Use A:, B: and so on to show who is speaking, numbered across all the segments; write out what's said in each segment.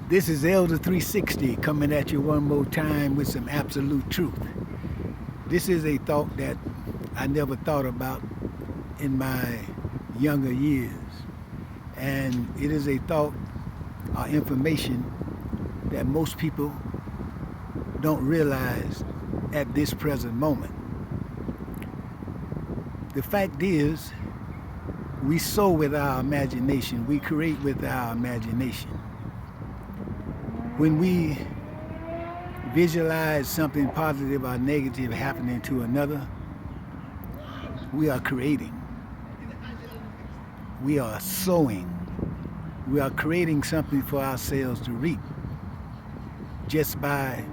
A: This is Elder 360 coming at you one more time with some absolute truth. This is a thought that I never thought about in my younger years. And it is a thought or information that most people don't realize at this present moment. The fact is, we sow with our imagination, we create with our imagination. When we visualize something positive or negative happening to another, we are creating. We are sowing. We are creating something for ourselves to reap just by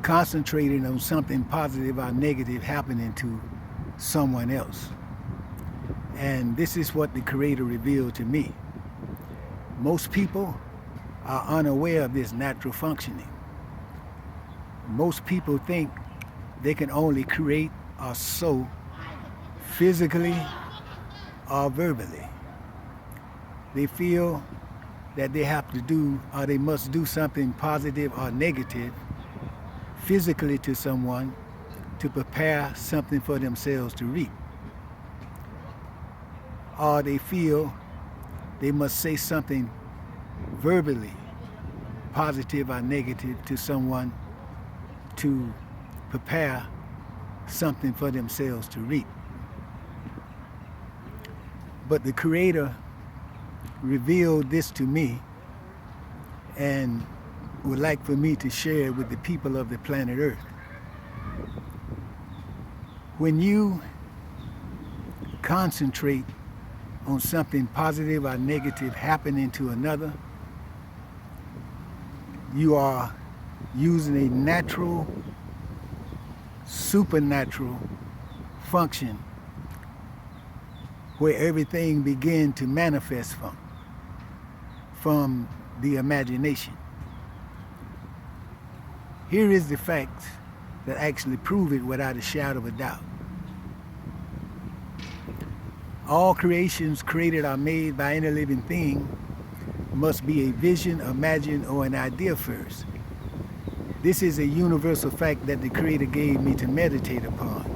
A: concentrating on something positive or negative happening to someone else. And this is what the Creator revealed to me. Most people are unaware of this natural functioning. Most people think they can only create or sow physically or verbally. They feel that they have to do or they must do something positive or negative physically to someone to prepare something for themselves to reap. Or they feel they must say something verbally, positive or negative, to someone to prepare something for themselves to reap. But the Creator revealed this to me and would like for me to share it with the people of the planet Earth. When you concentrate on something positive or negative happening to another, you are using a natural, supernatural function where everything begins to manifest from the imagination. Here is the facts that actually prove it without a shadow of a doubt. All creations created or made by any living thing must be a vision, imagine, or an idea first. This is a universal fact that the Creator gave me to meditate upon.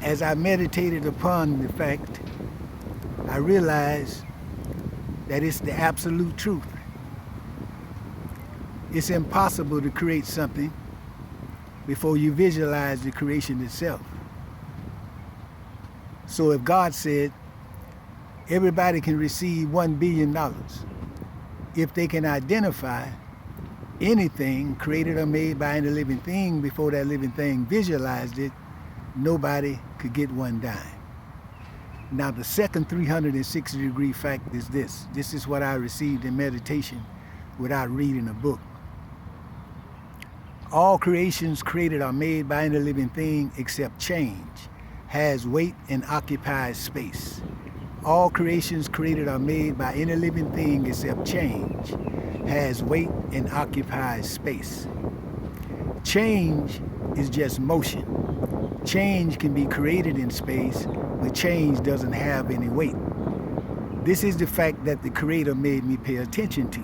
A: As I meditated upon the fact, I realized that it's the absolute truth. It's impossible to create something before you visualize the creation itself. So if God said everybody can receive $1 billion if they can identify anything created or made by any living thing before that living thing visualized it, nobody could get one dime. Now the second 360-degree fact is this. This is what I received in meditation without reading a book. All creations created or made by any living thing except change has weight and occupies space. All creations created or made by any living thing except change has weight and occupies space. Change is just motion. Change can be created in space, but change doesn't have any weight. This is the fact that the Creator made me pay attention to.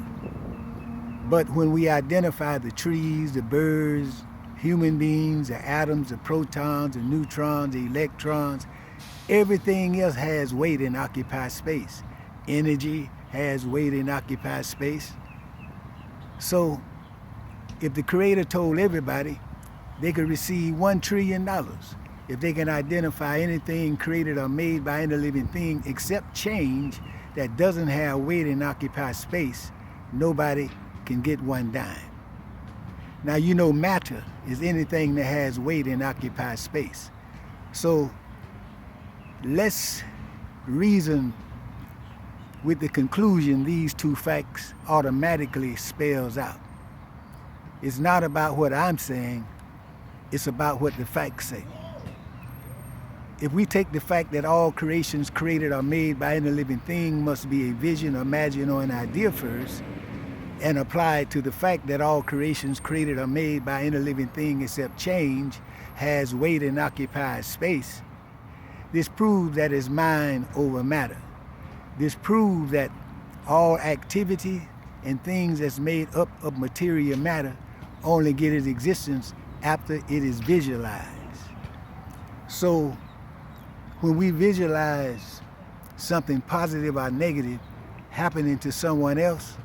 A: But when we identify the trees, the birds, human beings, the atoms, the protons, the neutrons, the electrons, everything else has weight and occupies space. Energy has weight and occupies space. So if the Creator told everybody they could receive $1 trillion if they can identify anything created or made by any living thing except change that doesn't have weight and occupies space, nobody can get one dime. Now you know matter is anything that has weight and occupies space. So let's reason with the conclusion these two facts automatically spells out. It's not about what I'm saying, it's about what the facts say. If we take the fact that all creations created or made by any living thing must be a vision, imagine, or an idea first, and apply it to the fact that all creations created or made by any living thing except change has weight and occupies space, this proves that it's mind over matter. This proves that All activity and things that's made up of material matter only get its existence after it is visualized. So when we visualize something positive or negative happening to someone else,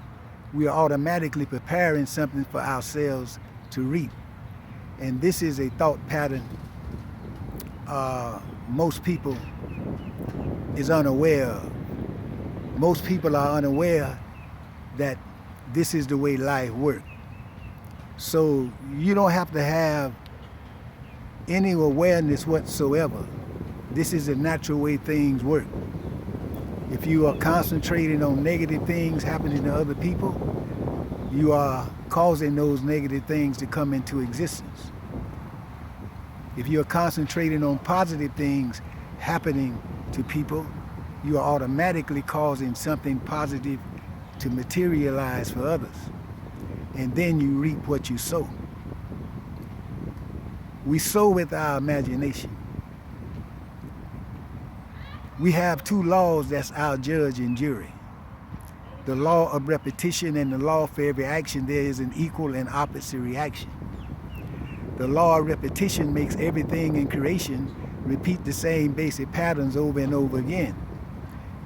A: we are automatically preparing something for ourselves to reap. And this is a thought pattern most people is unaware of. Most people are unaware that this is the way life works. So you don't have to have any awareness whatsoever. This is the natural way things work. If you are concentrating on negative things happening to other people, you are causing those negative things to come into existence. If you're concentrating on positive things happening to people, you are automatically causing something positive to materialize for others. And then you reap what you sow. We sow with our imagination. We have two laws that's our judge and jury. The law of repetition and the law for every action there is an equal and opposite reaction. The law of repetition makes everything in creation repeat the same basic patterns over and over again.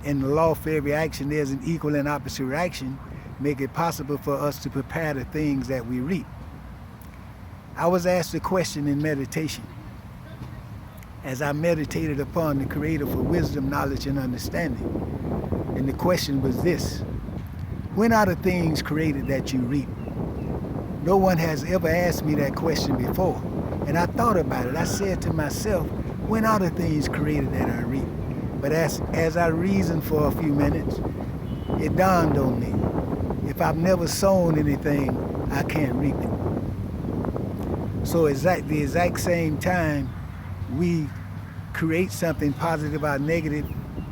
A: And the law for every action there's an equal and opposite reaction, make it possible for us to prepare the things that we reap. I was asked a question in meditation. As I meditated upon the Creator for wisdom, knowledge, and understanding. And the question was this: when are the things created that you reap? No one has ever asked me that question before. And I thought about it. I said to myself, when are the things created that I reap? But as I reasoned for a few minutes, it dawned on me. If I've never sown anything, I can't reap it. So the exact same time we create something positive or negative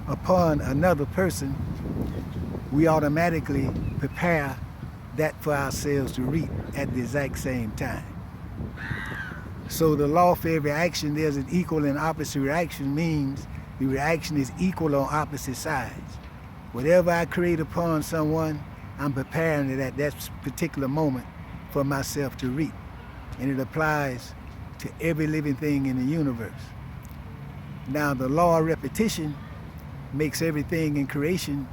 A: upon another person, we automatically prepare that for ourselves to reap at the exact same time. So the law for every action, there's an equal and opposite reaction, means the reaction is equal on opposite sides. Whatever I create upon someone, I'm preparing it at that particular moment for myself to reap. And it applies to every living thing in the universe. Now the law of repetition makes everything in creation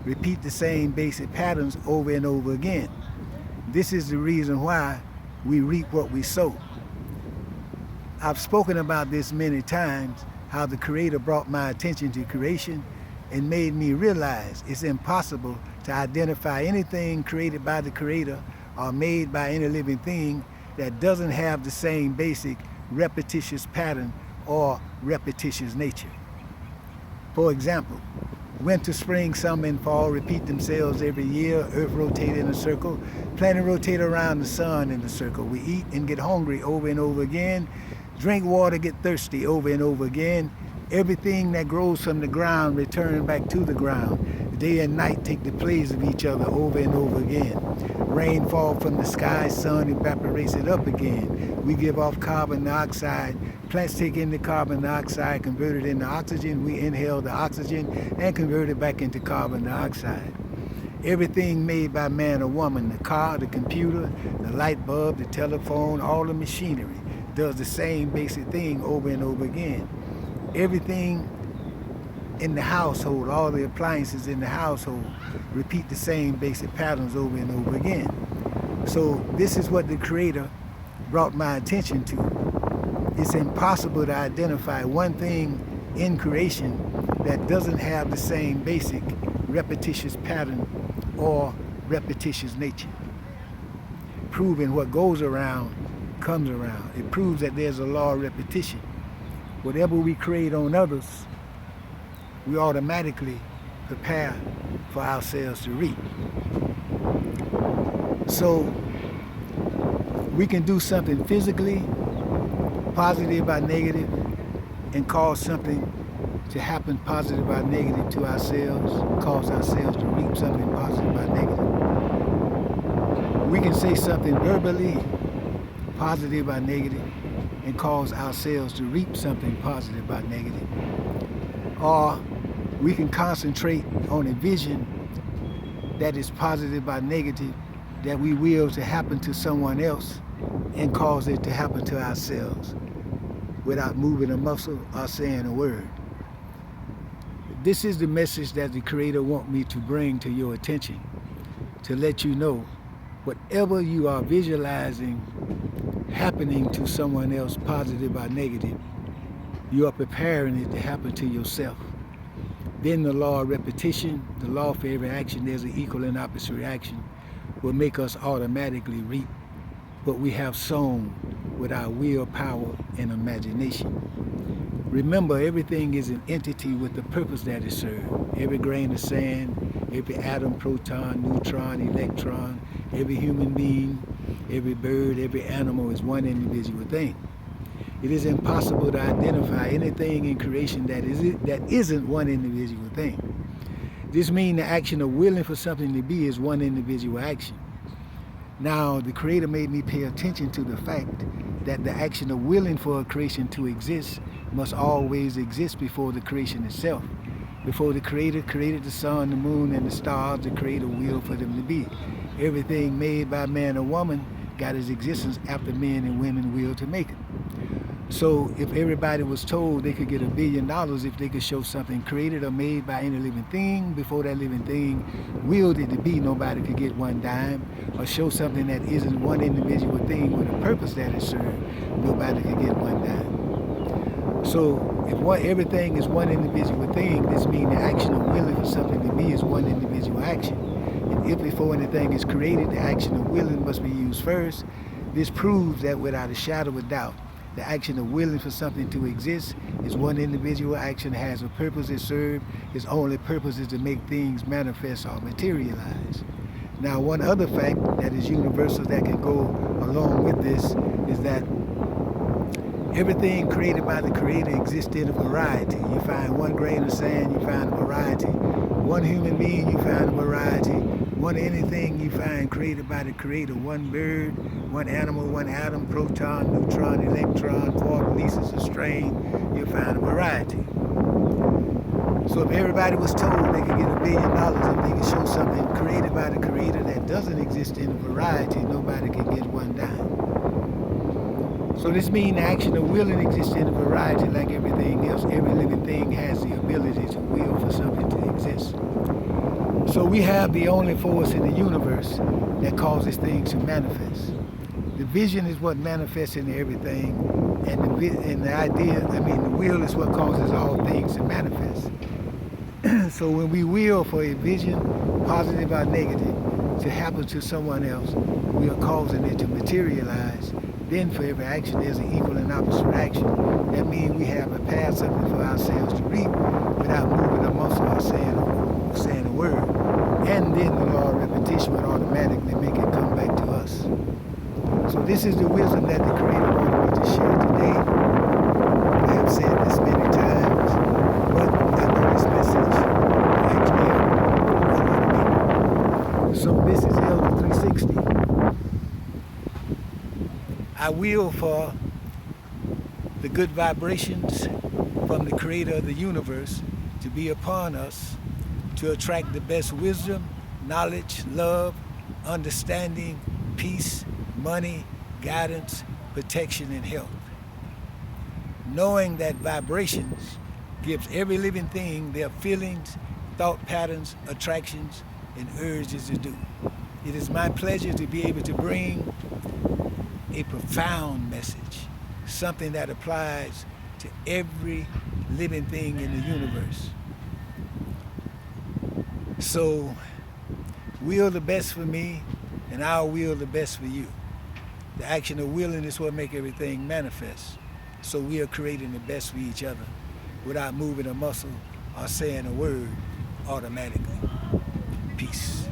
A: repeat the same basic patterns over and over again. This is the reason why we reap what we sow. I've spoken about this many times, how the Creator brought my attention to creation and made me realize it's impossible to identify anything created by the Creator or made by any living thing that doesn't have the same basic repetitious pattern or repetitious nature. For example, winter, spring, summer, and fall repeat themselves every year. Earth rotates in a circle. Planet rotate around the sun in a circle. We eat and get hungry over and over again. Drink water, get thirsty over and over again. Everything that grows from the ground return back to the ground. Day and night take the place of each other over and over again. Rain fall from the sky, sun evaporates it up again. We give off carbon dioxide. Plants take in the carbon dioxide, convert it into oxygen. We inhale the oxygen and convert it back into carbon dioxide. Everything made by man or woman, the car, the computer, the light bulb, the telephone, all the machinery, does the same basic thing over and over again. Everything in the household, all the appliances in the household, repeat the same basic patterns over and over again. So this is what the Creator brought my attention to. It's impossible to identify one thing in creation that doesn't have the same basic repetitious pattern or repetitious nature. Proving what goes around comes around. It proves that there's a law of repetition. Whatever we create on others, we automatically prepare for ourselves to reap. So we can do something physically, positive or negative, and cause something to happen positive or negative to ourselves, cause ourselves to reap something positive or negative. We can say something verbally, positive or negative, and cause ourselves to reap something positive or negative. Or we can concentrate on a vision that is positive or negative that we will to happen to someone else and cause it to happen to ourselves without moving a muscle or saying a word. This is the message that the Creator wants me to bring to your attention, to let you know whatever you are visualizing happening to someone else, positive or negative, you are preparing it to happen to yourself. Then the law of repetition, the law for every action, there's an equal and opposite reaction, will make us automatically reap what we have sown with our willpower and imagination. Remember, everything is an entity with the purpose that it serves. Every grain of sand, every atom, proton, neutron, electron, every human being, every bird, every animal is one individual thing. It is impossible to identify anything in creation that isn't one individual thing. This means the action of willing for something to be is one individual action. Now, the Creator made me pay attention to the fact that the action of willing for a creation to exist must always exist before the creation itself. Before the Creator created the sun, the moon, and the stars, the Creator willed for them to be. Everything made by man or woman got its existence after men and women willed to make it. So if everybody was told they could get $1 billion if they could show something created or made by any living thing, before that living thing willed it to be, nobody could get one dime, or show something that isn't one individual thing with a purpose that it served, nobody could get one dime. So if everything is one individual thing, this means the action of willing for something to be is one individual action. And if before anything is created, the action of willing must be used first, this proves that without a shadow of doubt, the action of willing for something to exist is one individual action, has a purpose it serves. Its only purpose is to make things manifest or materialize. Now, one other fact that is universal that can go along with this is that everything created by the Creator exists in a variety. You find one grain of sand, you find a variety. One human being, you find a variety. One anything you find created by the Creator. One bird, one animal, one atom, proton, neutron, electron, quark, mesos, a strain, you find a variety. So if everybody was told they could get $1 billion if they could show something created by the Creator that doesn't exist in a variety, nobody can get one dime. So this means the action of willing exists in a variety like everything else. Every living thing has the ability to will for something to exist. So we have the only force in the universe that causes things to manifest. The vision is what manifests into everything, and the will is what causes all things to manifest. So when we will for a vision, positive or negative, to happen to someone else, we are causing it to materialize. Then for every action, there's an equal and opposite reaction. That means we have a path, something for ourselves to reap without moving a muscle or saying a word. And then the law of repetition would automatically make it come back to us. So this is the wisdom that the Creator wanted me to share today. I have said this many times, but I know this message actually helped a lot of people. So this is Elder 360. I will for the good vibrations from the Creator of the universe to be upon us, to attract the best wisdom, knowledge, love, understanding, peace, money, guidance, protection, and health. Knowing that vibrations gives every living thing their feelings, thought patterns, attractions, and urges to do. It is my pleasure to be able to bring a profound message, something that applies to every living thing in the universe. So, will the best for me, and I'll will the best for you. The action of willing is what makes everything manifest. So we are creating the best for each other without moving a muscle or saying a word automatically. Peace.